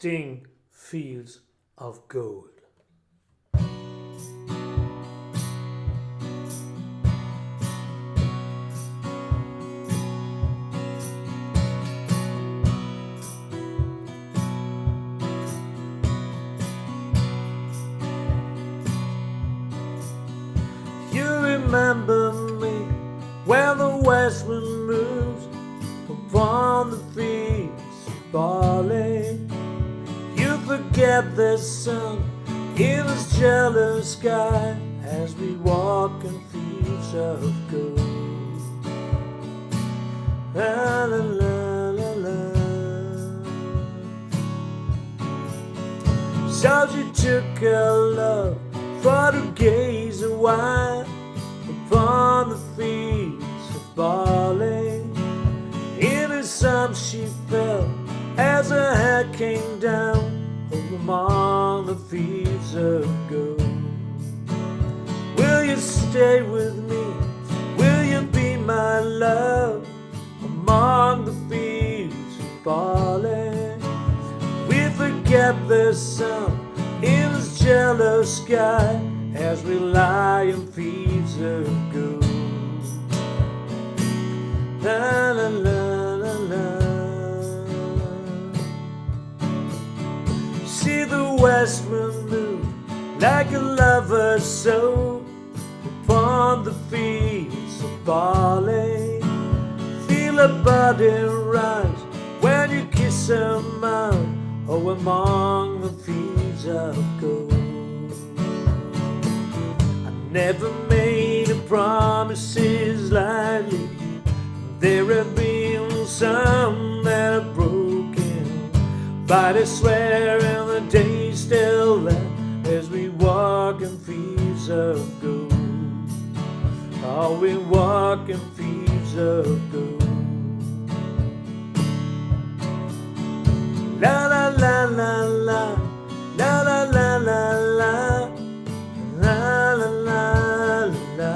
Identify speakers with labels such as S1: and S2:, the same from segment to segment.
S1: Sting, Fields of Gold. You remember me when the west wind moves upon the fields of barley. You forget the sun in his jealous sky as we walk in fields of gold. La la la la la. So she took her love for to gaze a while upon the fields of barley. In his arms she fell as her head came down over among the fields of gold. Will you stay with me? Will you be my love among the fields of barley? We forget the sun in his jealous sky as we lie in fields of gold. La la la la la. See the west wind move like a lover's soul upon the fields of barley. Feel her body rise when you kiss her mouth, oh, among the fields of gold. Never made a promises lightly. There have been some that are broken, but I swear in the day still left as we walk in fields of gold. Oh, we walk in fields of gold. La la la la la, la la la la la. La la la la la,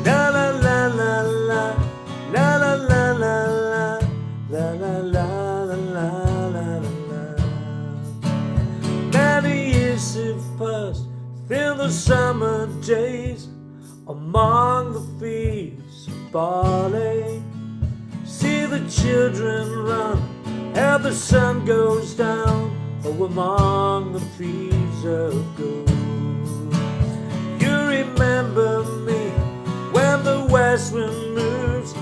S1: la la la la la, la la la la la, la la la la la la. Many years have passed through the summer days among the fields of barley. See the children run as the sun goes down, oh, among the fields of gold. Remember me when the west wind moves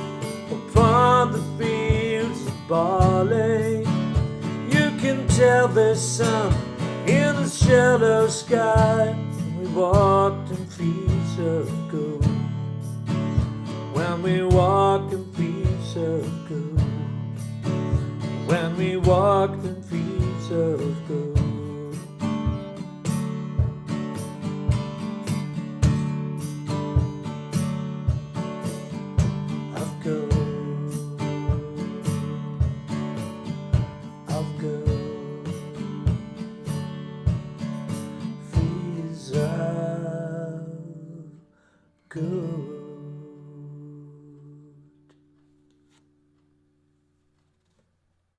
S1: upon the fields of barley. You can tell the sun in the shallow sky. We walked in fields of gold. When we walked in fields of gold. When we walked in fields of